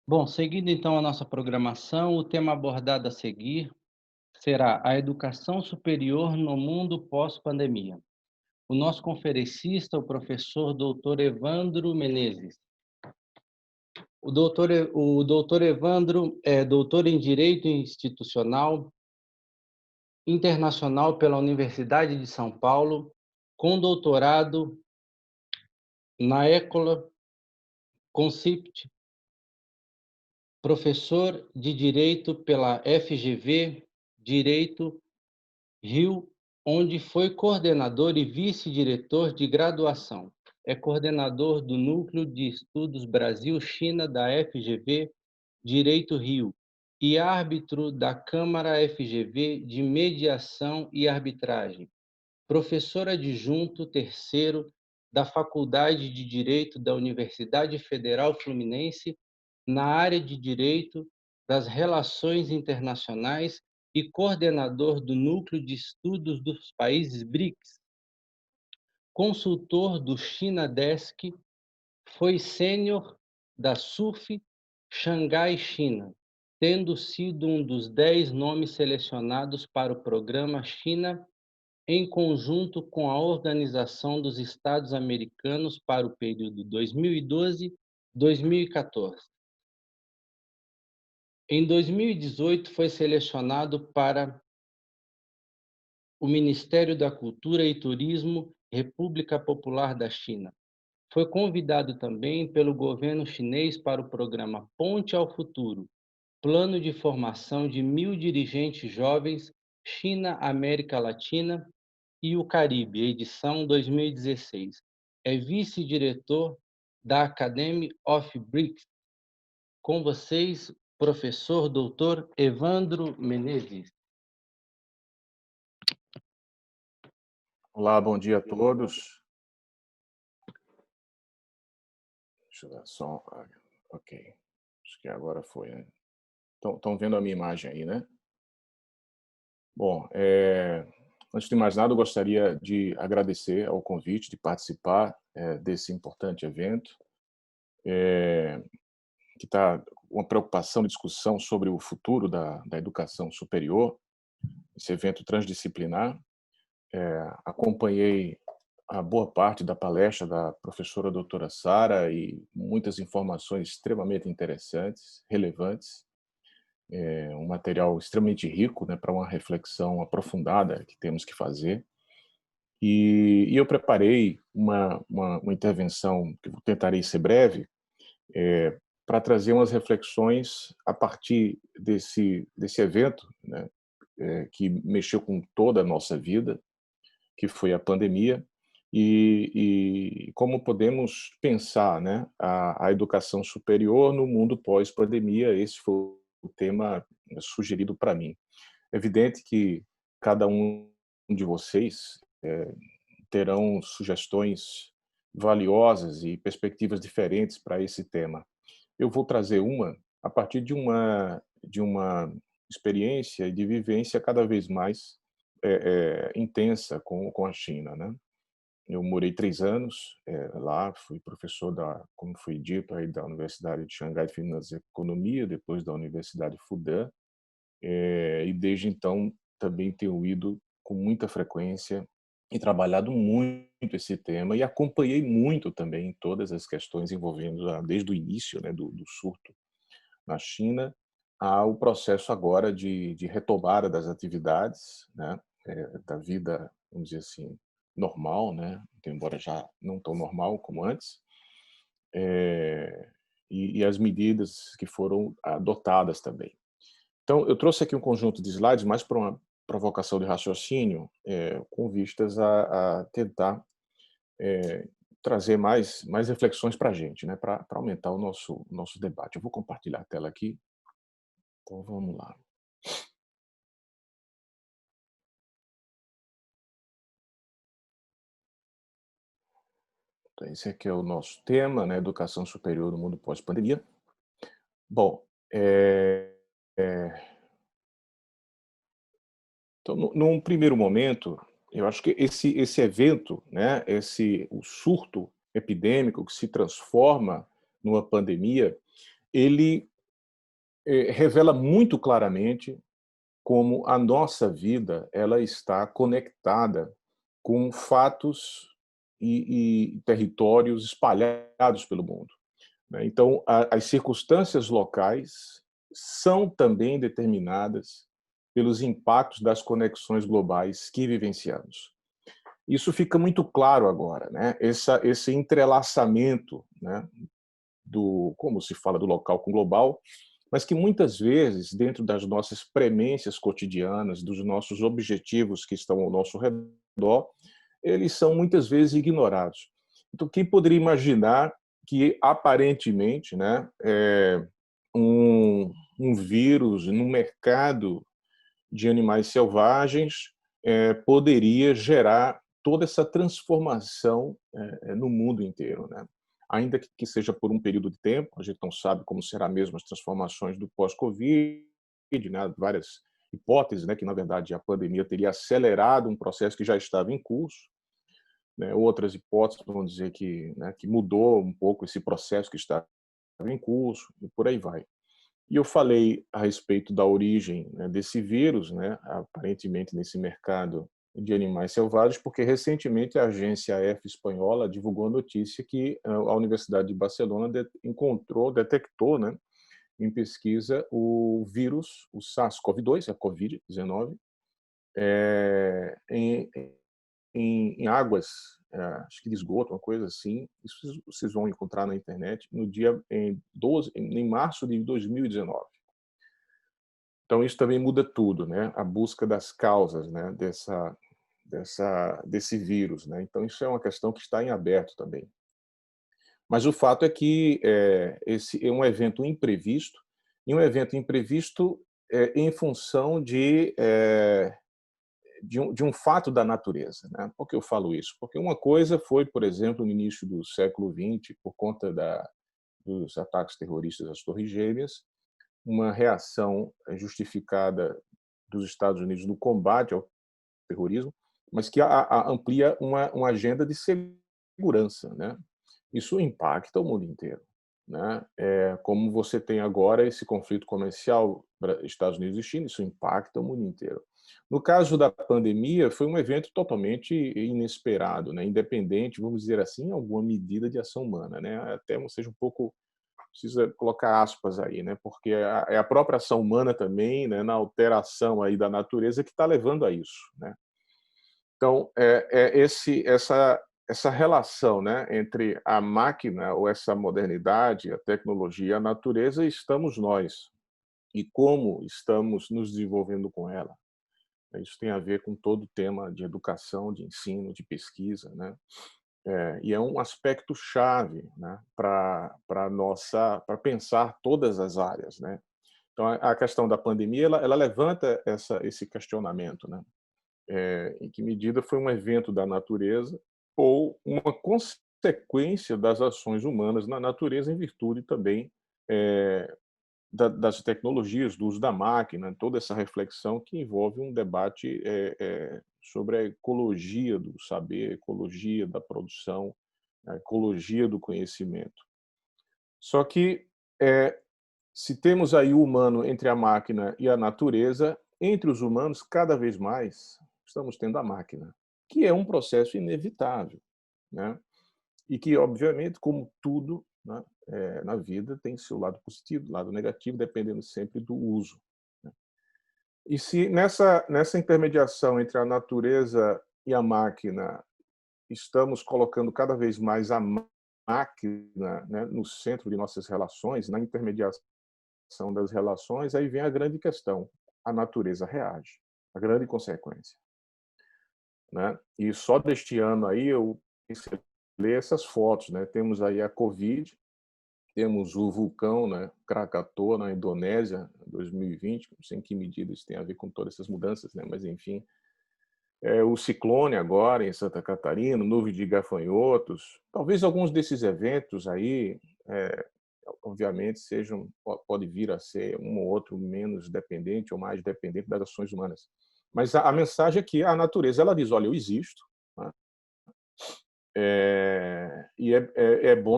Bom, seguindo então a nossa programação, o tema abordado a seguir será a educação superior no mundo pós-pandemia. O nosso conferencista, o professor doutor Evandro Menezes. O doutor Evandro é doutor em Direito Institucional Internacional pela Universidade de São Paulo, com doutorado na École Concept, professor de Direito pela FGV, Direito Rio, onde foi coordenador e vice-diretor de graduação. É coordenador do Núcleo de Estudos Brasil-China da FGV Direito Rio e árbitro da Câmara FGV de Mediação e Arbitragem. Professor adjunto terceiro da Faculdade de Direito da Universidade Federal Fluminense na área de Direito das Relações Internacionais e coordenador do Núcleo de Estudos dos Países BRICS. Consultor do China Desk, foi sênior da SUF Xangai, China, tendo sido um dos 10 nomes selecionados para o programa China em conjunto com a Organização dos Estados Americanos para o período 2012-2014. Em 2018, foi selecionado para o Ministério da Cultura e Turismo, República Popular da China. Foi convidado também pelo governo chinês para o programa Ponte ao Futuro, plano de formação de 1.000 dirigentes jovens China-América Latina e o Caribe, edição 2016. É vice-diretor da Academy of BRICS. Com vocês, professor doutor Evandro Menezes. Olá, bom dia a todos. Deixa eu dar só. Ok. Acho que agora foi, né? Estão vendo a minha imagem aí, né? Bom, antes de mais nada, eu gostaria de agradecer ao convite de participar desse importante evento, que está uma preocupação e discussão sobre o futuro da educação superior, esse evento transdisciplinar. Acompanhei a boa parte da palestra da professora doutora Sara e muitas informações extremamente interessantes, relevantes, um material extremamente rico, né, para uma reflexão aprofundada que temos que fazer. E eu preparei uma intervenção que eu tentarei ser breve, para trazer umas reflexões a partir desse evento, né, que mexeu com toda a nossa vida, que foi a pandemia, e como podemos pensar, né, a educação superior no mundo pós-pandemia. Esse foi o tema sugerido para mim. É evidente que cada um de vocês terão sugestões valiosas e perspectivas diferentes para esse tema. Eu vou trazer uma a partir de uma experiência e de vivência cada vez mais intensa com a China, né? Eu morei 3 anos lá, fui professor como foi dito aí, da Universidade de Xangai de Finanças e Economia, depois da Universidade Fudan, e desde então também tenho ido com muita frequência e trabalhado muito esse tema e acompanhei muito também todas as questões envolvendo desde o início, né, do surto na China ao processo agora de retomada das atividades, né, da vida, vamos dizer assim, normal, né, embora já não tão normal como antes, e as medidas que foram adotadas também. Então, eu trouxe aqui um conjunto de slides mais para uma provocação de raciocínio, com vistas a tentar trazer mais reflexões para a gente, né, para aumentar o nosso debate. Eu vou compartilhar a tela aqui. Então, vamos lá. Então, esse aqui é o nosso tema, né, educação superior no mundo pós-pandemia. Bom, então, num primeiro momento, eu acho que esse evento, né, o surto epidêmico que se transforma numa pandemia, ele revela muito claramente como a nossa vida ela está conectada com fatos e territórios espalhados pelo mundo, né. Então, as circunstâncias locais são também determinadas pelos impactos das conexões globais que vivenciamos. Isso fica muito claro agora, né? Esse entrelaçamento, né, como se fala do local com o global, mas que muitas vezes, dentro das nossas premências cotidianas, dos nossos objetivos que estão ao nosso redor, eles são muitas vezes ignorados. Então, quem poderia imaginar que, aparentemente, né, um vírus no mercado de animais selvagens poderia gerar toda essa transformação no mundo inteiro, né? Ainda que seja por um período de tempo, a gente não sabe como será mesmo as transformações do pós-Covid, né? Várias hipóteses, né, que na verdade a pandemia teria acelerado um processo que já estava em curso, né? Outras hipóteses vão dizer que, né, que mudou um pouco esse processo que estava em curso e por aí vai. E eu falei a respeito da origem, né, desse vírus, né, aparentemente nesse mercado de animais selvagens, porque recentemente a agência F espanhola divulgou a notícia que a Universidade de Barcelona detectou, né, em pesquisa o vírus, o SARS-CoV-2, a COVID-19, em, em águas, acho que de esgoto, uma coisa assim. Isso vocês vão encontrar na internet no dia em março de 2019. Então isso também muda tudo, né? A busca das causas, né? Desse vírus, né? Então isso é uma questão que está em aberto também. Mas o fato é que esse é um evento imprevisto, e um evento imprevisto em função de um fato da natureza, né? Por que eu falo isso? Porque uma coisa foi, por exemplo, no início do século XX, por conta dos ataques terroristas às Torres Gêmeas, uma reação justificada dos Estados Unidos no combate ao terrorismo, mas que amplia uma agenda de segurança, né? Isso impacta o mundo inteiro, né? Como você tem agora esse conflito comercial Estados Unidos e China, isso impacta o mundo inteiro. No caso da pandemia, foi um evento totalmente inesperado, né? Independente, vamos dizer assim, alguma medida de ação humana, né? Até seja um pouco precisa colocar aspas aí, né? Porque é a própria ação humana também, né, na alteração aí da natureza que está levando a isso, né? Então, essa relação, né, entre a máquina ou essa modernidade, a tecnologia e a natureza, estamos nós. E como estamos nos desenvolvendo com ela. Isso tem a ver com todo o tema de educação, de ensino, de pesquisa, né? E é um aspecto chave, né, para pensar todas as áreas, né? Então a questão da pandemia ela levanta esse questionamento, né? Em que medida foi um evento da natureza ou uma consequência das ações humanas na natureza em virtude também das tecnologias, do uso da máquina, toda essa reflexão que envolve um debate sobre a ecologia do saber, a ecologia da produção, a ecologia do conhecimento. Só que, se temos aí o humano entre a máquina e a natureza, entre os humanos, cada vez mais, estamos tendo a máquina, que é um processo inevitável, né? E que, obviamente, como tudo, né, na vida, tem seu lado positivo, lado negativo, dependendo sempre do uso, né? E se nessa intermediação entre a natureza e a máquina estamos colocando cada vez mais a máquina, né, no centro de nossas relações, na intermediação das relações, aí vem a grande questão: a natureza reage, a grande consequência, né? E só deste ano aí eu ler essas fotos, né? Temos aí a Covid, temos o vulcão, né, Krakatoa na Indonésia, 2020, não sei em que medida isso tem a ver com todas essas mudanças, né? Mas enfim, o ciclone agora em Santa Catarina, nuvem de gafanhotos, talvez alguns desses eventos aí, obviamente, pode vir a ser um ou outro menos dependente ou mais dependente das ações humanas. Mas a mensagem é que a natureza ela diz: olha, eu existo, né? E é bom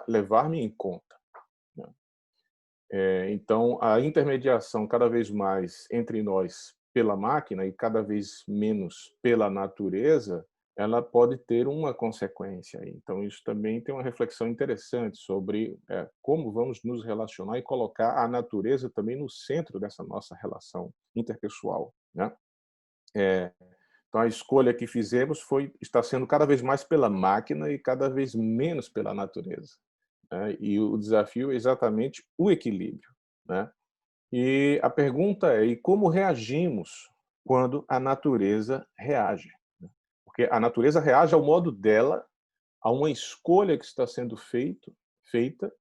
levar-me em conta, né? Então, a intermediação cada vez mais entre nós pela máquina e cada vez menos pela natureza, ela pode ter uma consequência aí. Então, isso também tem uma reflexão interessante sobre como vamos nos relacionar e colocar a natureza também no centro dessa nossa relação interpessoal, né? Então, a escolha que fizemos está sendo cada vez mais pela máquina e cada vez menos pela natureza, né? E o desafio é exatamente o equilíbrio, né? E a pergunta é: e como reagimos quando a natureza reage? Porque a natureza reage ao modo dela, a uma escolha que está sendo feita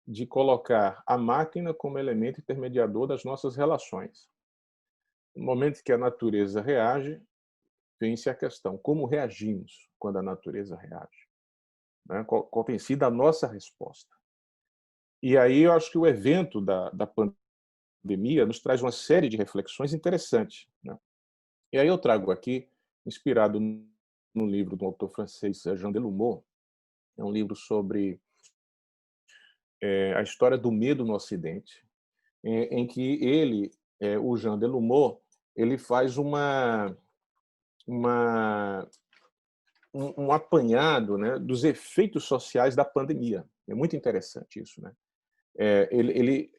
de colocar a máquina como elemento intermediador das nossas relações. No momento que a natureza reage, vem-se a questão: como reagimos quando a natureza reage? Né? Qual tem sido a nossa resposta? E aí eu acho que o evento da pandemia nos traz uma série de reflexões interessantes, né? E aí eu trago aqui, inspirado no livro do autor francês Jean Delumeau, é um livro sobre a história do medo no Ocidente, em que o Jean Delumeau, ele faz uma um apanhado, né, dos efeitos sociais da pandemia. É muito interessante isso, né? Ele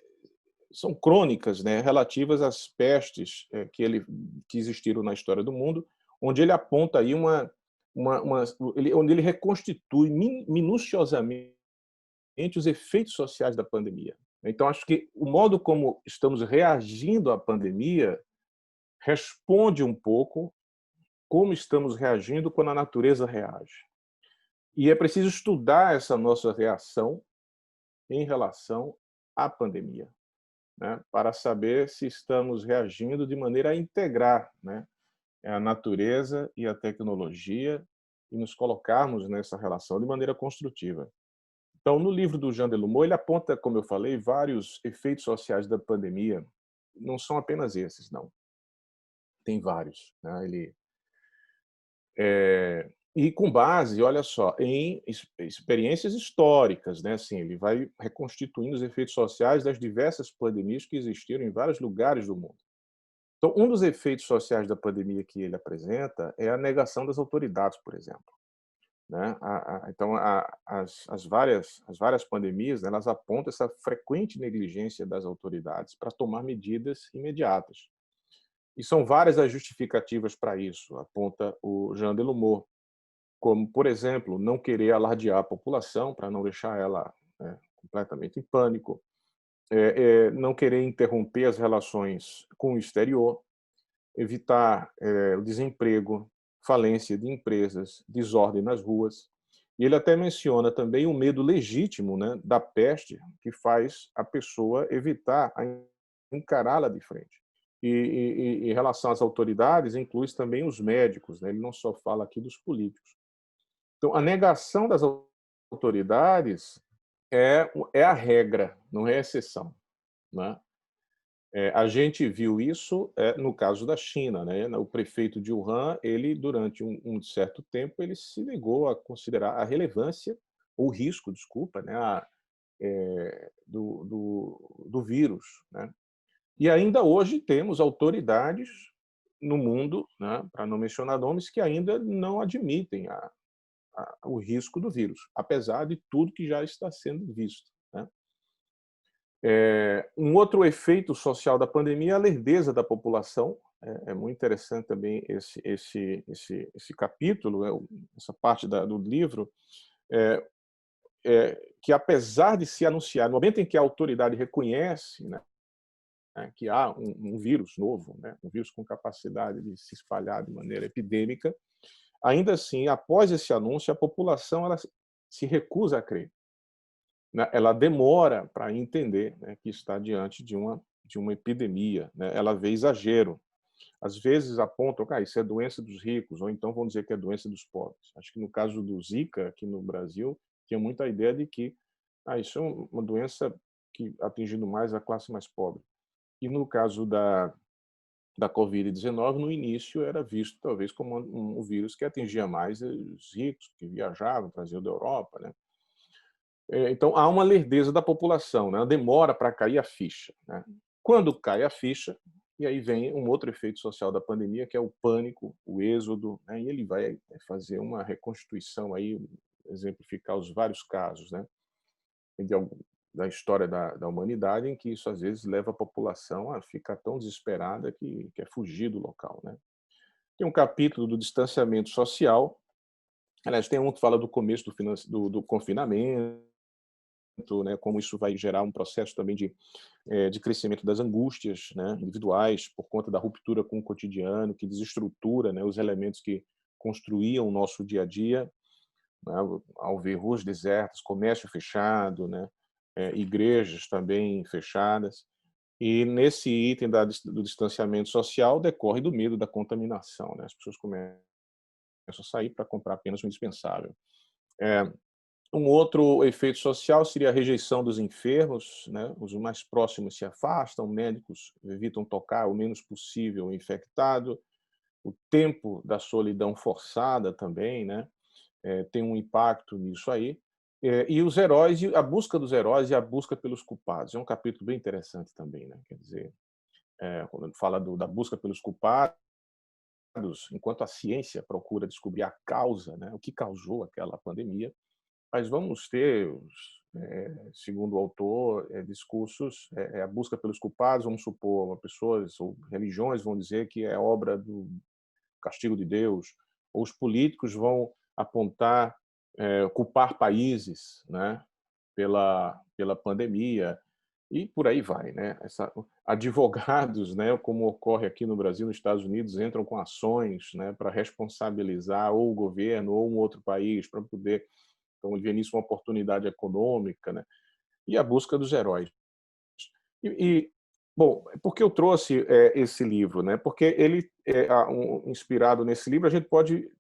são crônicas, né, relativas às pestes que existiram na história do mundo, onde ele aponta aí onde ele reconstitui minuciosamente os efeitos sociais da pandemia. Então, acho que o modo como estamos reagindo à pandemia responde um pouco como estamos reagindo quando a natureza reage. E é preciso estudar essa nossa reação em relação à pandemia, né, para saber se estamos reagindo de maneira a integrar, né, a natureza e a tecnologia e nos colocarmos nessa relação de maneira construtiva. Então, no livro do Jean Delumeau, ele aponta, como eu falei, vários efeitos sociais da pandemia. Não são apenas esses, não. Tem vários, né? E com base, olha só, em experiências históricas, né? Assim, ele vai reconstituindo os efeitos sociais das diversas pandemias que existiram em vários lugares do mundo. Então, um dos efeitos sociais da pandemia que ele apresenta é a negação das autoridades, por exemplo, né? Então, as várias pandemias, né, elas apontam essa frequente negligência das autoridades para tomar medidas imediatas. E são várias as justificativas para isso, aponta o Jean Delumeau, como, por exemplo, não querer alardear a população para não deixar ela, né, completamente em pânico, não querer interromper as relações com o exterior, evitar o desemprego, falência de empresas, desordem nas ruas. E ele até menciona também o medo legítimo, né, da peste, que faz a pessoa evitar encará-la de frente. E em relação às autoridades, inclui também os médicos, né? Ele não só fala aqui dos políticos. Então, a negação das autoridades é a regra, não é a exceção, né? A gente viu isso no caso da China, né? O prefeito de Wuhan, ele durante um certo tempo, ele se negou a considerar a relevância, ou o risco, desculpa, né? Do vírus, né? E ainda hoje temos autoridades no mundo, né, para não mencionar nomes, que ainda não admitem o risco do vírus, apesar de tudo que já está sendo visto, né? Um outro efeito social da pandemia é a lerdeza da população. É muito interessante também esse capítulo, essa parte do livro, é, que apesar de se anunciar, no momento em que a autoridade reconhece, né, que há um vírus novo, né, um vírus com capacidade de se espalhar de maneira epidêmica, ainda assim, após esse anúncio, a população ela se recusa a crer, né? Ela demora para entender, né, que está diante de uma epidemia, né? Ela vê exagero. Às vezes apontam que isso é doença dos ricos, ou então vão dizer que é doença dos pobres. Acho que no caso do Zika, aqui no Brasil, tinha muita ideia de que isso é uma doença que atingindo mais a classe mais pobre. E no caso da Covid-19, no início era visto talvez como um vírus que atingia mais os ricos, que viajavam, traziam da Europa, né? Então, há uma lerdeza da população, né? Demora para cair a ficha, né? Quando cai a ficha, e aí vem um outro efeito social da pandemia, que é o pânico, o êxodo, né? E ele vai fazer uma reconstituição aí, exemplificar os vários casos, né? De algum, da história da humanidade, em que isso às vezes leva a população a ficar tão desesperada que quer fugir do local, né? Tem um capítulo do distanciamento social. Aliás, tem um que fala do começo do confinamento, né, como isso vai gerar um processo também de crescimento das angústias, né, individuais, por conta da ruptura com o cotidiano, que desestrutura, né, os elementos que construíam o nosso dia a dia, né, ao ver ruas desertas, comércio fechado, né, igrejas também fechadas. E nesse item do distanciamento social decorre do medo da contaminação, né, as pessoas começam a sair para comprar apenas o indispensável. É, Um outro efeito social seria a rejeição dos enfermos, né? Os mais próximos se afastam, médicos evitam tocar o menos possível o infectado, o tempo da solidão forçada também, né? Tem um impacto nisso aí. E os heróis, a busca dos heróis e a busca pelos culpados. É um capítulo bem interessante também, né? Quer dizer, quando ele fala da busca pelos culpados, enquanto a ciência procura descobrir a causa, né? O que causou aquela pandemia, mas vamos ter, segundo o autor, discursos, a busca pelos culpados, vamos supor, pessoas ou religiões vão dizer que é obra do castigo de Deus, ou os políticos vão apontar, culpar países, né, pela pandemia, e por aí vai, né? Advogados, né, como ocorre aqui no Brasil, nos Estados Unidos, entram com ações, né, para responsabilizar ou o governo ou um outro país para poder, então, ele vê nisso uma oportunidade econômica, né? E a busca dos heróis. Bom, por que eu trouxe esse livro, né? Porque ele inspirado nesse livro, a gente pode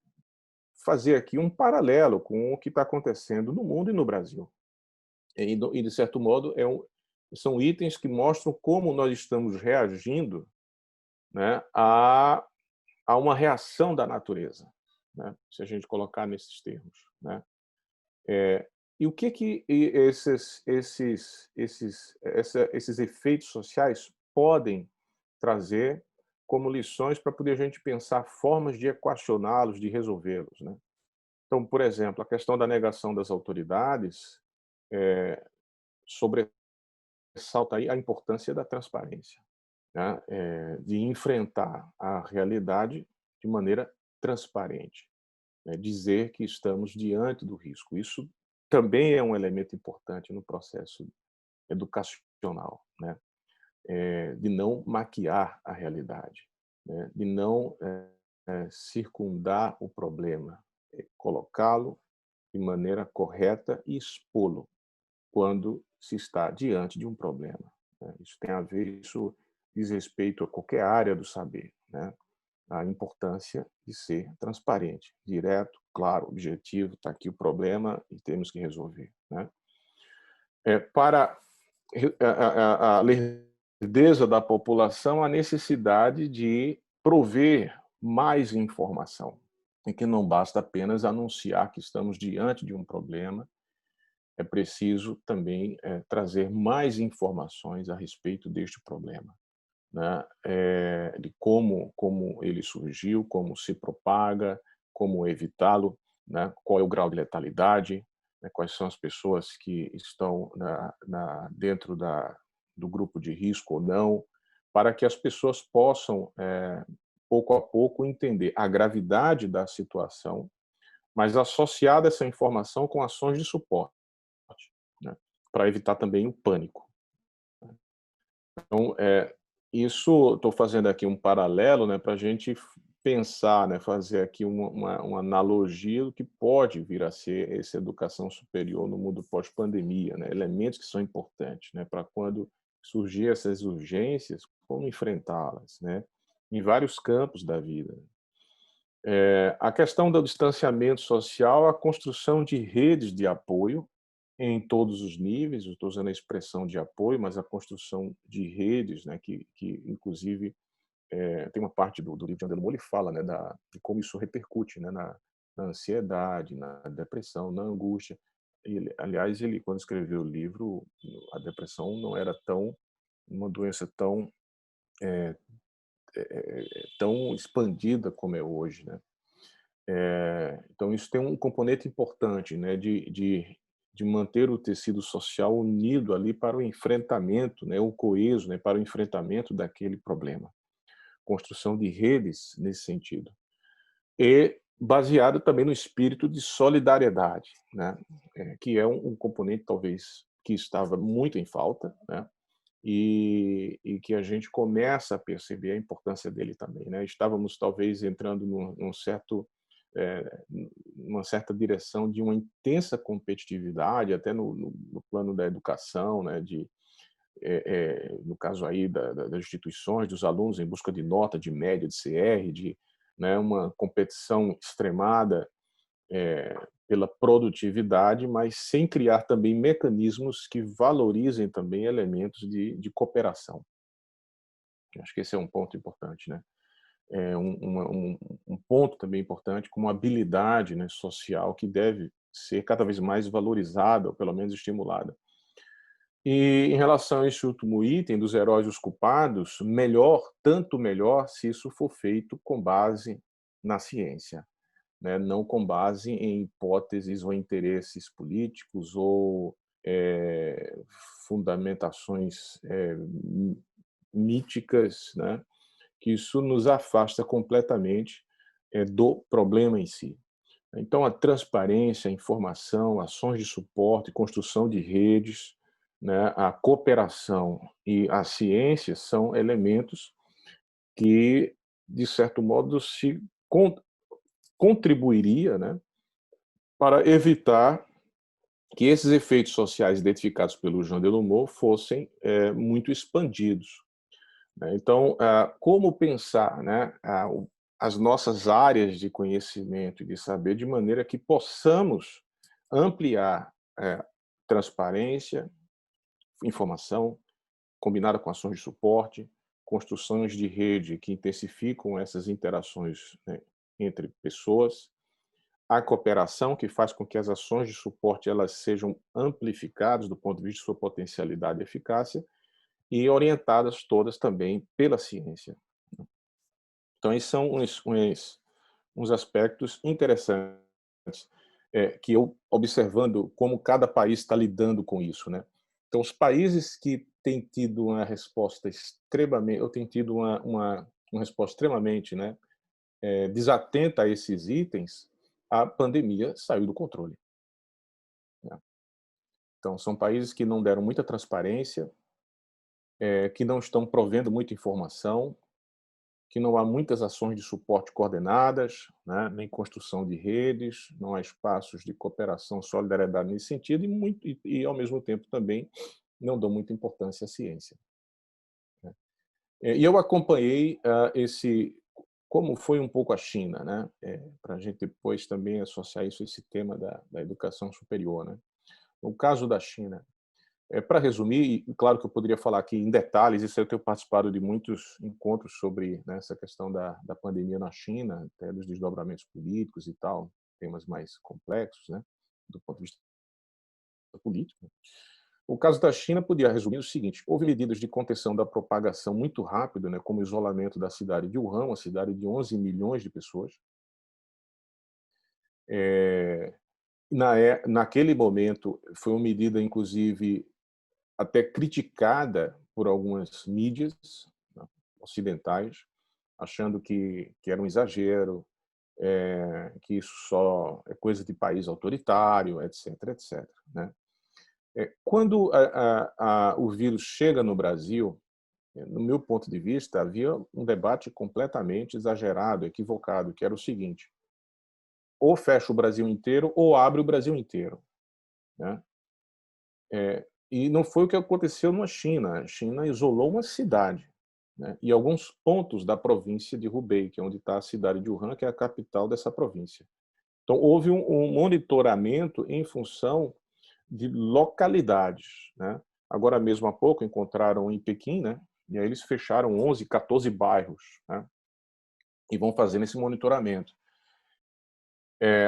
fazer aqui um paralelo com o que está acontecendo no mundo e no Brasil. E de certo modo, são itens que mostram como nós estamos reagindo, né, a uma reação da natureza, né? Se a gente colocar nesses termos, né? E o que esses efeitos sociais podem trazer como lições para poder a gente pensar formas de equacioná-los, de resolvê-los, né? Então, por exemplo, a questão da negação das autoridades sobressalta aí a importância da transparência, né? De enfrentar a realidade de maneira transparente, né? Dizer que estamos diante do risco. Isso também é um elemento importante no processo educacional, né? De não maquiar a realidade, né? De não circundar o problema, colocá-lo de maneira correta e expô-lo quando se está diante de um problema, né? Isso tem a ver, isso diz respeito a qualquer área do saber, né? A importância de ser transparente, direto, claro, objetivo, está aqui o problema e temos que resolver, né? Para a lerdeza da população, a necessidade de prover mais informação, e que não basta apenas anunciar que estamos diante de um problema, é preciso também trazer mais informações a respeito deste problema, né? De como ele surgiu, como se propaga, como evitá-lo, né? Qual é o grau de letalidade, né? Quais são as pessoas que estão dentro do grupo de risco ou não, para que as pessoas possam, pouco a pouco, entender a gravidade da situação, mas associada essa informação com ações de suporte, né? Para evitar também o pânico. Então, isso, estou fazendo aqui um paralelo, né, para a gente pensar, né, fazer aqui uma analogia do que pode vir a ser essa educação superior no mundo pós-pandemia, né, elementos que são importantes, né, para quando surgir essas urgências, como enfrentá-las, né, em vários campos da vida. A questão do distanciamento social, a construção de redes de apoio em todos os níveis, eu estou usando a expressão de apoio, mas a construção de redes, né, que inclusive tem uma parte do livro de Angelo Moura, ele fala, né, de como isso repercute, né, na ansiedade, na depressão, na angústia. aliás, ele quando escreveu o livro, a depressão não era tão uma doença tão tão expandida como é hoje, né? Então isso tem um componente importante, né, de manter o tecido social unido ali para o enfrentamento, né, o coeso, né, para o enfrentamento daquele problema. Construção de redes nesse sentido. E baseado também no espírito de solidariedade, né, que é um componente talvez que estava muito em falta, né, e que a gente começa a perceber a importância dele também, né. Estávamos talvez entrando num certo numa certa direção de uma intensa competitividade, até no plano da educação, né, no caso aí das instituições, dos alunos em busca de nota, de média, de CR, né, uma competição extremada pela produtividade, mas sem criar também mecanismos que valorizem também elementos de cooperação. Acho que esse é um ponto importante, né? Um ponto também importante como habilidade, né, social que deve ser cada vez mais valorizada, ou pelo menos estimulada. E em relação a esse último item dos heróis e os culpados, melhor, tanto melhor, se isso for feito com base na ciência, né, não com base em hipóteses ou interesses políticos ou fundamentações míticas, né, que isso nos afasta completamente do problema em si. Então, a transparência, a informação, ações de suporte, construção de redes, né, a cooperação e a ciência são elementos que, de certo modo, se contribuiria, né, para evitar que esses efeitos sociais identificados pelo Jean Delumeau fossem muito expandidos, né. Então, como pensar, né, as nossas áreas de conhecimento e de saber de maneira que possamos ampliar transparência, informação, combinada com ações de suporte, construções de rede que intensificam essas interações, né, entre pessoas, a cooperação que faz com que as ações de suporte elas sejam amplificadas do ponto de vista de sua potencialidade e eficácia e orientadas todas também pela ciência. Então, esses são uns aspectos interessantes que eu, observando como cada país está lidando com isso, né? Então, os países que têm tido uma resposta extremamente, ou têm tido uma resposta extremamente, né, desatenta a esses itens, a pandemia saiu do controle, né? Então, são países que não deram muita transparência, que não estão provendo muita informação, que não há muitas ações de suporte coordenadas, né, nem construção de redes, não há espaços de cooperação, solidariedade nesse sentido, ao mesmo tempo, também não dão muita importância à ciência, né. E eu acompanhei como foi um pouco a China, né, para a gente depois também associar isso a esse tema da educação superior, né. No caso da China, para resumir, e claro que eu poderia falar aqui em detalhes, isso eu tenho participado de muitos encontros sobre, né, essa questão da pandemia na China, até dos desdobramentos políticos e tal, temas mais complexos, né, do ponto de vista político. O caso da China podia resumir o seguinte: houve medidas de contenção da propagação muito rápido, né, como o isolamento da cidade de Wuhan, uma cidade de 11 milhões de pessoas. Eh, naquele momento, foi uma medida, inclusive, até criticada por algumas mídias, né, ocidentais, achando que era um exagero, que isso só é coisa de país autoritário, etc, etc, né. Quando o vírus chega no Brasil, no meu ponto de vista, havia um debate completamente exagerado, equivocado, que era o seguinte: ou fecha o Brasil inteiro ou abre o Brasil inteiro, né. E não foi o que aconteceu na China. A China isolou uma cidade, né, e alguns pontos da província de Hubei, que é onde está a cidade de Wuhan, que é a capital dessa província. Então, houve um monitoramento em função de localidades, né. Agora mesmo há pouco encontraram em Pequim, né, e aí eles fecharam 11, 14 bairros, né, e vão fazendo esse monitoramento.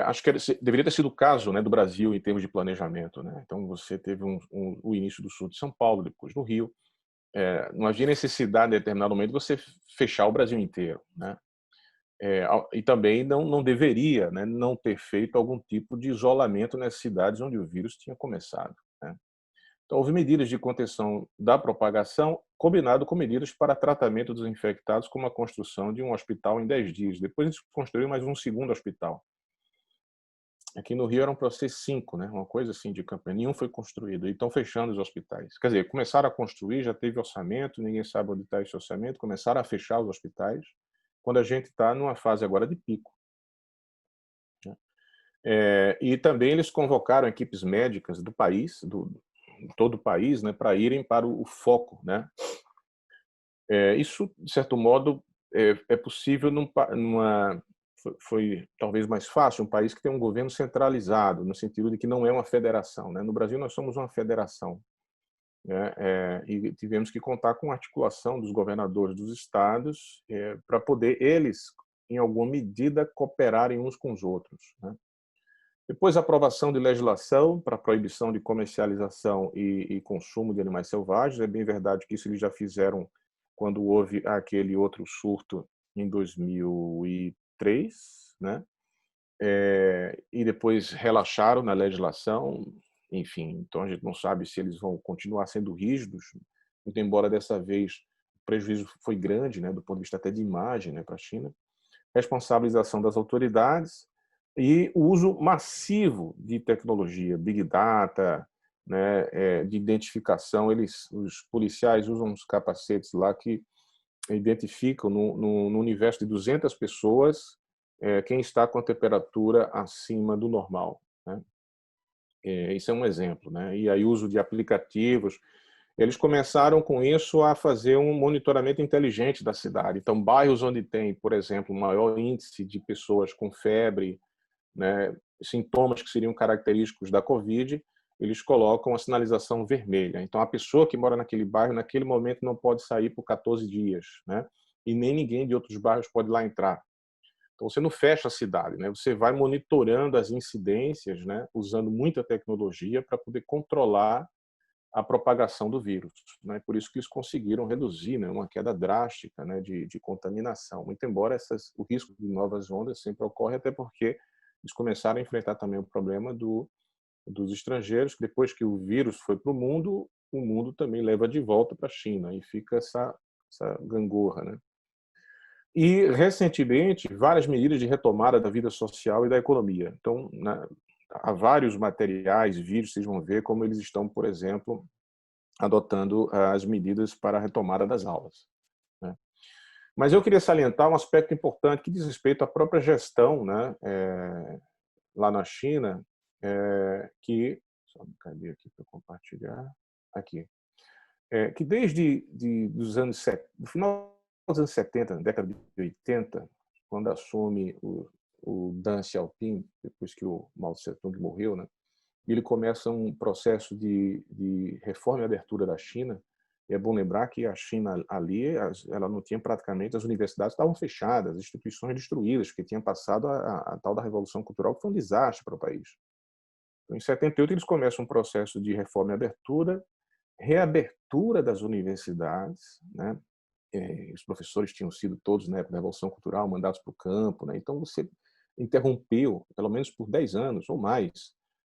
Acho que deveria ter sido o caso, né, do Brasil em termos de planejamento, né? Então você teve o início do sul de São Paulo, depois no Rio. Não havia necessidade em determinado momento de você fechar o Brasil inteiro, né? E também não deveria, né, não ter feito algum tipo de isolamento nas cidades onde o vírus tinha começado, né? Então, houve medidas de contenção da propagação, combinado com medidas para tratamento dos infectados, como a construção de um hospital em 10 dias. Depois eles construíram mais um segundo hospital. Aqui no Rio eram para ser 5, né? Uma coisa assim de campanha. Nenhum foi construído. E estão fechando os hospitais. Quer dizer, começaram a construir, já teve orçamento, ninguém sabe onde está esse orçamento, começaram a fechar os hospitais, quando a gente está numa fase agora de pico, né? E também eles convocaram equipes médicas do país, todo o país, né, para irem para o foco, né? Isso, de certo modo, é possível foi talvez mais fácil um país que tem um governo centralizado, no sentido de que não é uma federação, né? No Brasil nós somos uma federação, né? E tivemos que contar com a articulação dos governadores dos estados para poder eles, em alguma medida, cooperarem uns com os outros, né? Depois, a aprovação de legislação para proibição de comercialização e consumo de animais selvagens. É bem verdade que isso eles já fizeram quando houve aquele outro surto em 2003, né? E depois relaxaram na legislação. Enfim, então a gente não sabe se eles vão continuar sendo rígidos, muito embora dessa vez o prejuízo foi grande, né, do ponto de vista até de imagem, né, para a China. Responsabilização das autoridades e o uso massivo de tecnologia, Big Data, né, de identificação. Os policiais usam uns capacetes lá que identificam no universo de 200 pessoas quem está com a temperatura acima do normal, né? Isso é um exemplo, né? E aí uso de aplicativos. Eles começaram com isso a fazer um monitoramento inteligente da cidade. Então, bairros onde tem, por exemplo, maior índice de pessoas com febre, né, sintomas que seriam característicos da Covid, eles colocam a sinalização vermelha. Então, a pessoa que mora naquele bairro, naquele momento, não pode sair por 14 dias, né? E nem ninguém de outros bairros pode lá entrar. Então, você não fecha a cidade, né? Você vai monitorando as incidências, né, usando muita tecnologia para poder controlar a propagação do vírus, né? Por isso que eles conseguiram reduzir, né, uma queda drástica, né, de contaminação. Muito embora o risco de novas ondas sempre ocorre, até porque eles começaram a enfrentar também o problema dos estrangeiros, que depois que o vírus foi para o mundo também leva de volta para a China, e fica essa gangorra, né? E, recentemente, várias medidas de retomada da vida social e da economia. Então, há vários materiais, vídeos, vocês vão ver como eles estão, por exemplo, adotando as medidas para a retomada das aulas, né? Mas eu queria salientar um aspecto importante que diz respeito à própria gestão, né, lá na China, que... Cadê aqui para compartilhar? Aqui. Que desde do final dos anos 70, década de 80, quando assume o Deng Xiaoping, depois que o Mao Tse-tung morreu, né, ele começa um processo de reforma e abertura da China. E é bom lembrar que a China ali, ela não tinha praticamente, as universidades estavam fechadas, as instituições destruídas, porque tinha passado a tal da Revolução Cultural, que foi um desastre para o país. Então, em 78, eles começam um processo de reforma e abertura, reabertura das universidades, né? Os professores tinham sido todos, na época da Revolução Cultural, mandados para o campo, né? Então você interrompeu, pelo menos por 10 anos ou mais,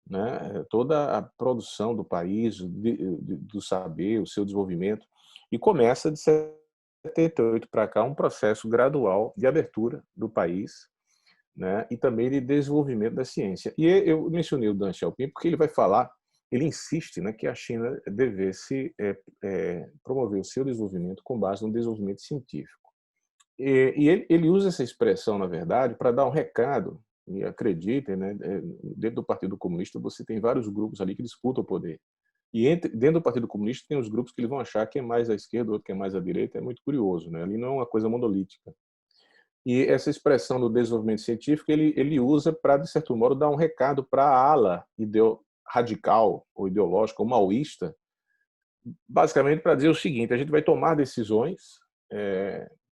né, toda a produção do país, do saber, o seu desenvolvimento, e começa de 78 para cá um processo gradual de abertura do país, né, e também de desenvolvimento da ciência. E eu mencionei o Deng Xiaoping porque ele vai falar, ele insiste, né, que a China devesse promover o seu desenvolvimento com base no desenvolvimento científico. E ele usa essa expressão, na verdade, para dar um recado, e acreditem, né, dentro do Partido Comunista você tem vários grupos ali que disputam o poder. E dentro do Partido Comunista tem os grupos que eles vão achar que é mais à esquerda, outro que é mais à direita. É muito curioso, né? Ali não é uma coisa monolítica. E essa expressão do desenvolvimento científico ele usa para, de certo modo, dar um recado para a ala radical ou ideológica ou maoísta, basicamente para dizer o seguinte: a gente vai tomar decisões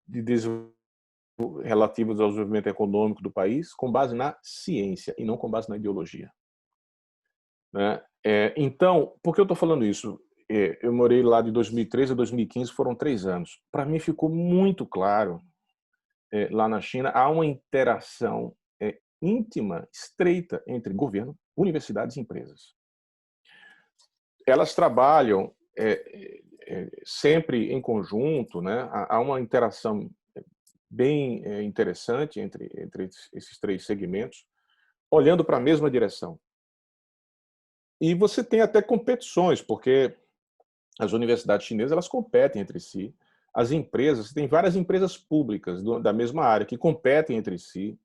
de desenvolvimento relativos ao desenvolvimento econômico do país com base na ciência e não com base na ideologia. Né? Então, por que eu estou falando isso? Eu morei lá de 2013 a 2015, foram 3 anos. Para mim ficou muito claro, lá na China, há uma interação íntima, estreita, entre governo, universidades e empresas. Elas trabalham sempre em conjunto, né? Há uma interação bem interessante entre esses 3 segmentos, olhando para a mesma direção. E você tem até competições, porque as universidades chinesas elas competem entre si. As empresas, tem várias empresas públicas da mesma área que competem entre si.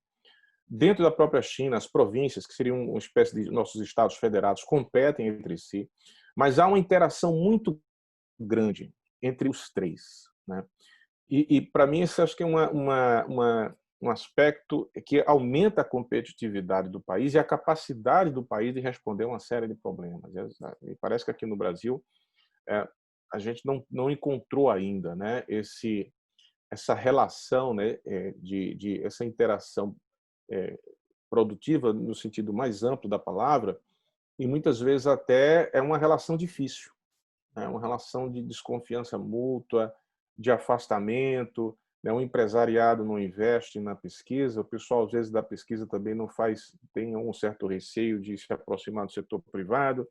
Dentro da própria China, as províncias, que seriam uma espécie de nossos estados federados, competem entre si. Mas há uma interação muito grande entre os 3. Né? E para mim, isso acho que é um aspecto que aumenta a competitividade do país e a capacidade do país de responder uma série de problemas. Me parece que aqui no Brasil a gente não encontrou ainda, né, essa relação, né, essa interação produtiva no sentido mais amplo da palavra, e muitas vezes até é uma relação difícil, né, uma relação de desconfiança mútua, de afastamento, né, um empresariado não investe na pesquisa, o pessoal às vezes da pesquisa também não faz, tem um certo receio de se aproximar do setor privado,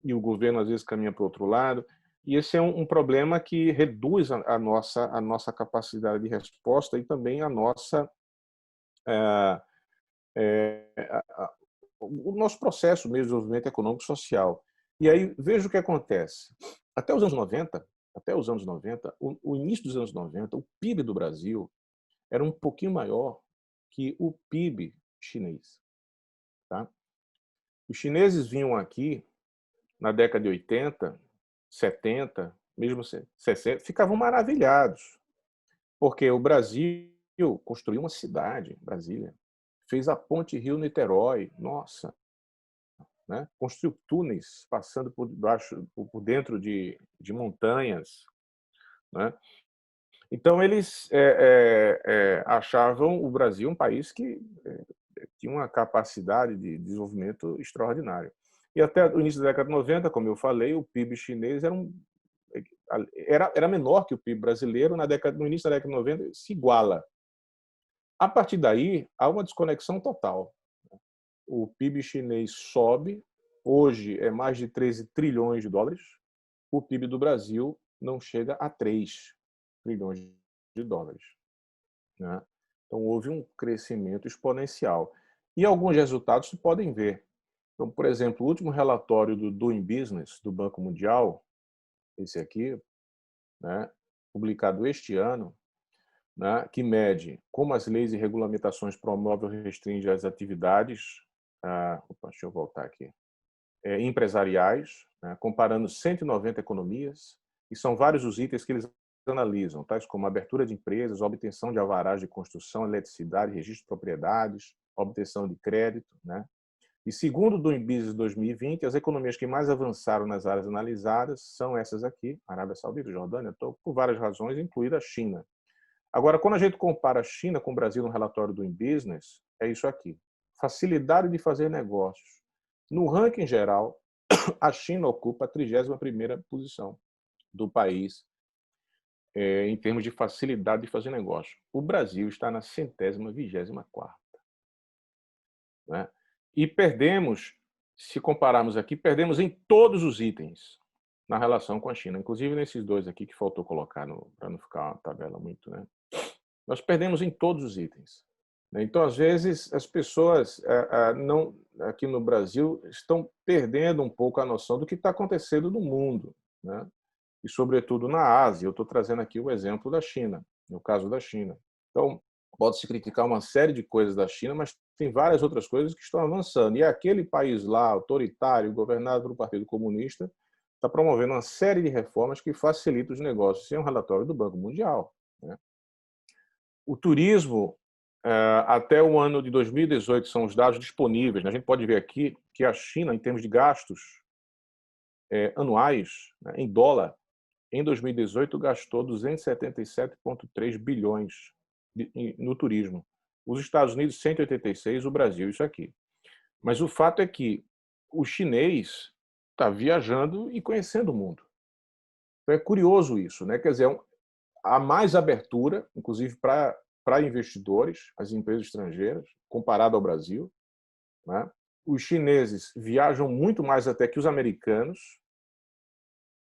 e o governo às vezes caminha para o outro lado. E esse é um problema que reduz a nossa capacidade de resposta e também a nossa o nosso processo mesmo de desenvolvimento econômico e social. E aí veja o que acontece. Até os anos 90, o início dos anos 90, o PIB do Brasil era um pouquinho maior que o PIB chinês. Tá? Os chineses vinham aqui na década de 80, 70, mesmo 60, ficavam maravilhados, porque o Brasil construiu uma cidade, Brasília, fez a ponte Rio-Niterói, nossa, né? Construiu túneis passando por dentro de montanhas, né? Então eles achavam o Brasil um país que tinha uma capacidade de desenvolvimento extraordinária. E até o início da década de 90, como eu falei, o PIB chinês era menor que o PIB brasileiro, no início da década de 90 se iguala. A partir daí, há uma desconexão total. O PIB chinês sobe, hoje é mais de 13 trilhões de dólares, o PIB do Brasil não chega a 3 trilhões de dólares. Né? Então, houve um crescimento exponencial. E alguns resultados se podem ver. Então, por exemplo, o último relatório do Doing Business, do Banco Mundial, esse aqui, né, publicado este ano, né, que mede como as leis e regulamentações promovem ou restringem as atividades, deixa eu voltar aqui, empresariais, né, comparando 190 economias, e são vários os itens que eles analisam, tais como abertura de empresas, obtenção de alvarás de construção, eletricidade, registro de propriedades, obtenção de crédito. Né? E segundo o Doing Business 2020, as economias que mais avançaram nas áreas analisadas são essas aqui, Arábia Saudita, Jordânia, por várias razões, incluída a China. Agora, quando a gente compara a China com o Brasil no relatório do Doing Business, é isso aqui. Facilidade de fazer negócios. No ranking geral, a China ocupa a 31ª posição do país em termos de facilidade de fazer negócio. O Brasil está na 124ª. Né? E perdemos, se compararmos aqui, perdemos em todos os itens na relação com a China, inclusive nesses dois aqui que faltou colocar para não ficar uma tabela muito, né? Nós perdemos em todos os itens. Então, às vezes, as pessoas não, aqui no Brasil estão perdendo um pouco a noção do que está acontecendo no mundo, né? E, sobretudo, na Ásia. Eu estou trazendo aqui o exemplo da China, no caso da China. Então, pode-se criticar uma série de coisas da China, mas tem várias outras coisas que estão avançando. E aquele país lá, autoritário, governado pelo Partido Comunista, está promovendo uma série de reformas que facilitam os negócios. Isso é um relatório do Banco Mundial. Né? O turismo, até o ano de 2018, são os dados disponíveis. A gente pode ver aqui que a China, em termos de gastos anuais, em dólar, em 2018 gastou 277,3 bilhões no turismo. Os Estados Unidos, 186, o Brasil, isso aqui. Mas o fato é que o chinês está viajando e conhecendo o mundo. Então é curioso isso, né? Quer dizer, há mais abertura, inclusive para investidores, as empresas estrangeiras, comparado ao Brasil, né? Os chineses viajam muito mais até que os americanos,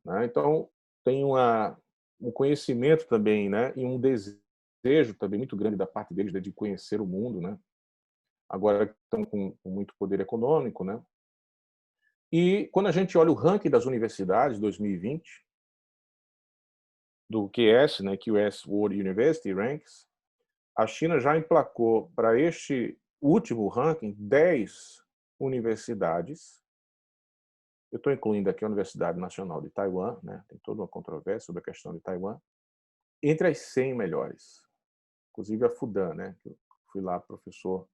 né? Então tem um conhecimento também, né? E um desejo também muito grande da parte deles de conhecer o mundo, né? Agora estão com muito poder econômico, né? E quando a gente olha o ranking das universidades 2020 do QS, né, QS World University Ranks, a China já emplacou para este último ranking 10 universidades. Eu estou incluindo aqui a Universidade Nacional de Taiwan, né? Tem toda uma controvérsia sobre a questão de Taiwan, entre as 100 melhores. Inclusive a Fudan, né? Que eu fui lá professor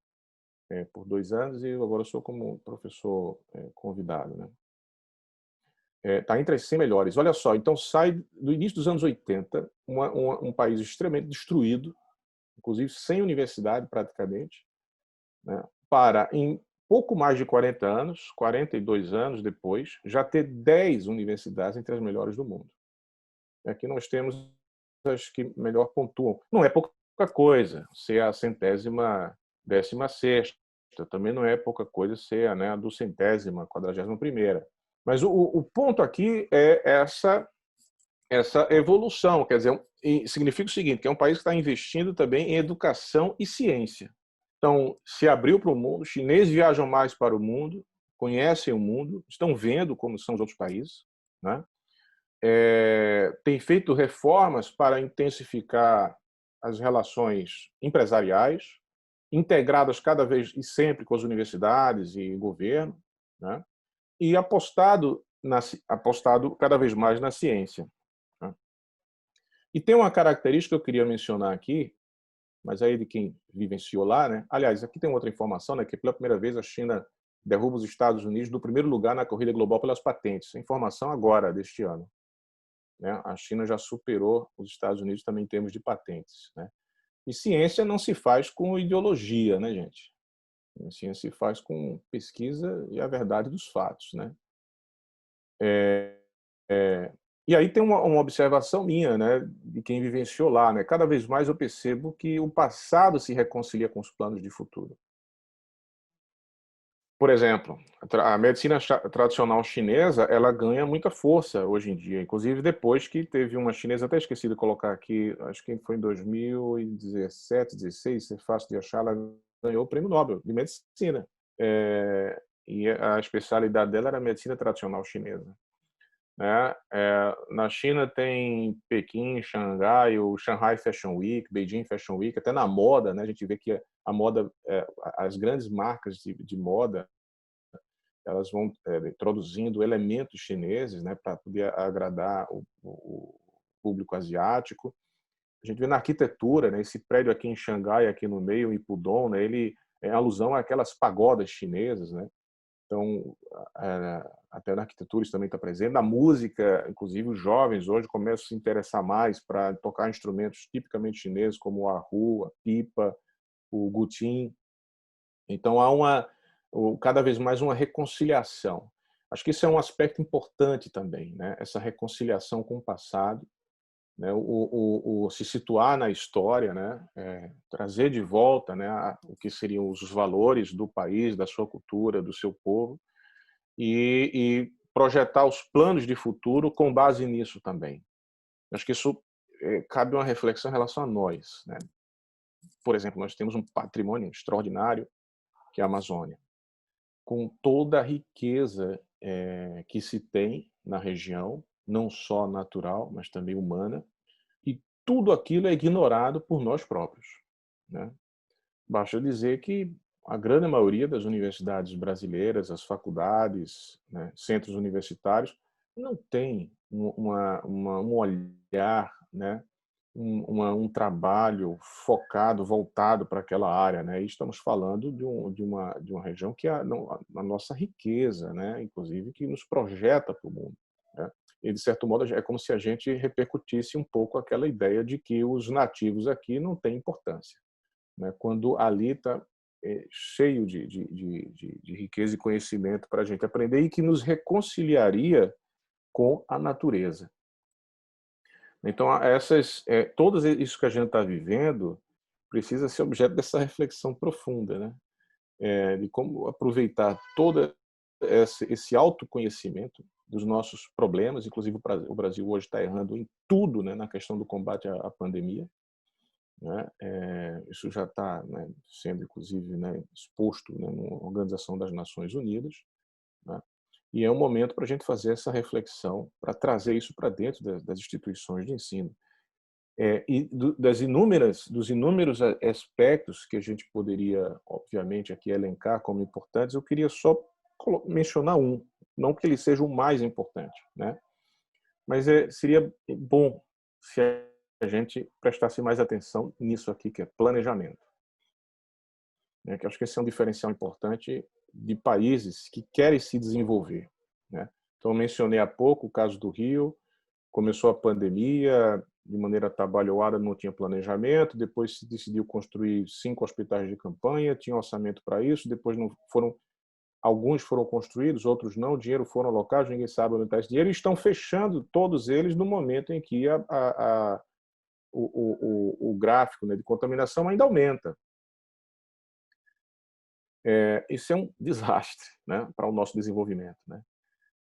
por 2 anos e agora sou como professor convidado, né? Está entre as 100 melhores. Olha só, então sai do início dos anos 80, um país extremamente destruído, inclusive sem universidade praticamente, né, para, em pouco mais de 40 anos, 42 anos depois, já ter 10 universidades entre as melhores do mundo. Aqui nós temos as que melhor pontuam. Não é pouca coisa ser a 116ª, também não é pouca coisa ser a, né, a 200ª, 41ª. Mas o ponto aqui é essa evolução, quer dizer, significa o seguinte, que é um país que está investindo também em educação e ciência. Então, se abriu para o mundo, os chineses viajam mais para o mundo, conhecem o mundo, estão vendo como são os outros países, né? Tem feito reformas para intensificar as relações empresariais, integradas cada vez e sempre com as universidades e governo, né? E apostado cada vez mais na ciência, né? E tem uma característica que eu queria mencionar aqui, mas aí de quem vivenciou lá, né? Aliás, aqui tem outra informação, né? Que pela primeira vez a China derruba os Estados Unidos do primeiro lugar na corrida global pelas patentes. A informação agora deste ano, né? A China já superou os Estados Unidos também em termos de patentes, né? E ciência não se faz com ideologia, né, gente? A ciência se faz com pesquisa e a verdade dos fatos, né? É, e aí tem uma observação minha, né, de quem vivenciou lá, né? Cada vez mais eu percebo que o passado se reconcilia com os planos de futuro. Por exemplo, a medicina tradicional chinesa, ela ganha muita força hoje em dia, inclusive depois que teve uma chinesa, até esqueci de colocar aqui, acho que foi em 2017, 16, é fácil de achar, ela ganhou o Prêmio Nobel de Medicina. E a especialidade dela era a medicina tradicional chinesa, né? Na China tem Pequim, Xangai, o Shanghai Fashion Week, Beijing Fashion Week, até na moda, né? A gente vê que a moda, as grandes marcas de moda, elas vão introduzindo elementos chineses, né, para poder agradar o público asiático. A gente vê na arquitetura, né, esse prédio aqui em Xangai, aqui no meio, em Pudong, né, ele é alusão àquelas pagodas chinesas, né? Então, até na arquitetura isso também está presente. Na música, inclusive, os jovens hoje começam a se interessar mais para tocar instrumentos tipicamente chineses, como o erhu, a pipa, o guqin. Então, há cada vez mais uma reconciliação. Acho que isso é um aspecto importante também, né? Essa reconciliação com o passado, né? Se situar na história, né? Trazer de volta, né, o que seriam os valores do país, da sua cultura, do seu povo, e projetar os planos de futuro com base nisso também. Acho que isso cabe uma reflexão em relação a nós, né? Por exemplo, nós temos um patrimônio extraordinário, que é a Amazônia, com toda a riqueza que se tem na região, não só natural, mas também humana, e tudo aquilo é ignorado por nós próprios, né? Basta dizer que a grande maioria das universidades brasileiras, as faculdades, né, centros universitários, não tem um olhar, né, um trabalho focado, voltado para aquela área, né? E estamos falando de uma região que é a nossa riqueza, né? Inclusive que nos projeta para o mundo. né? E, de certo modo, é como se a gente repercutisse um pouco aquela ideia de que os nativos aqui não têm importância, né? Quando ali está cheio de riqueza e conhecimento para a gente aprender e que nos reconciliaria com a natureza. Então, todas isso que a gente está vivendo precisa ser objeto dessa reflexão profunda, né? De como aproveitar todo esse autoconhecimento dos nossos problemas, inclusive o Brasil hoje está errando em tudo, né, na questão do combate à pandemia, né? Isso já está, né, sendo, inclusive, né, exposto, né, na Organização das Nações Unidas, né? E é um momento para a gente fazer essa reflexão, para trazer isso para dentro das instituições de ensino. Dos inúmeros aspectos que a gente poderia, obviamente, aqui elencar como importantes, eu queria só mencionar um, não que ele seja o mais importante, né? Mas seria bom se a gente prestasse mais atenção nisso aqui, que é planejamento, né? Que acho que esse é um diferencial importante de países que querem se desenvolver, né? Então, eu mencionei há pouco o caso do Rio. Começou a pandemia, de maneira atabalhoada, não tinha planejamento, depois se decidiu construir 5 hospitais de campanha, tinha orçamento para isso, depois não foram, alguns foram construídos, outros não, dinheiro foram alocados, ninguém sabe onde está esse dinheiro, e estão fechando todos eles no momento em que o gráfico, né, de contaminação ainda aumenta. Isso é um desastre, né, para o nosso desenvolvimento, né?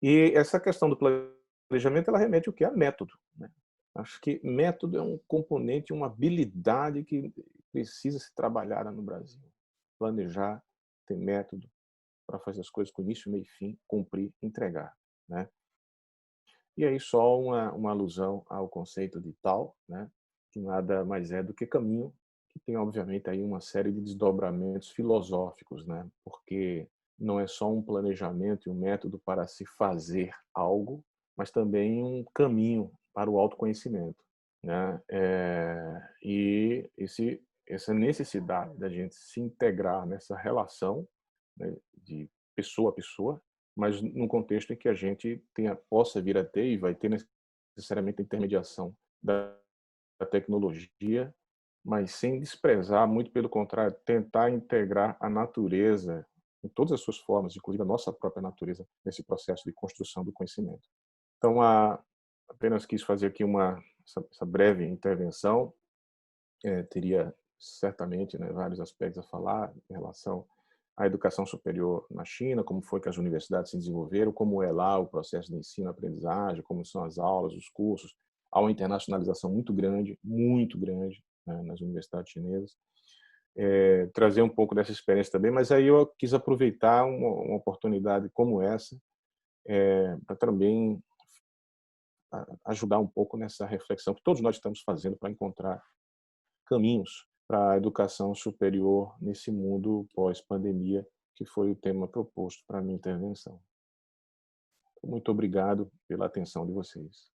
E essa questão do planejamento, ela remete o quê? A método, né? Acho que método é um componente, uma habilidade que precisa ser trabalhada no Brasil. Planejar, ter método para fazer as coisas com início, meio e fim, cumprir, entregar, né? E aí só uma alusão ao conceito de tal, né? Que nada mais é do que caminho, que tem obviamente aí uma série de desdobramentos filosóficos, né? Porque não é só um planejamento e um método para se fazer algo, mas também um caminho para o autoconhecimento, né? E essa necessidade da gente se integrar nessa relação, né, de pessoa a pessoa, mas num contexto em que a gente possa vir a ter e vai ter necessariamente a intermediação da tecnologia, mas sem desprezar, muito pelo contrário, tentar integrar a natureza em todas as suas formas, inclusive a nossa própria natureza, nesse processo de construção do conhecimento. Então, apenas quis fazer aqui essa breve intervenção. Teria certamente, né, vários aspectos a falar em relação à educação superior na China, como foi que as universidades se desenvolveram, como é lá o processo de ensino-aprendizagem, como são as aulas, os cursos. Há uma internacionalização muito grande, né, nas universidades chinesas. Trazer um pouco dessa experiência também, mas aí eu quis aproveitar uma oportunidade como essa para também ajudar um pouco nessa reflexão que todos nós estamos fazendo para encontrar caminhos para a educação superior nesse mundo pós-pandemia, que foi o tema proposto para a minha intervenção. Muito obrigado pela atenção de vocês.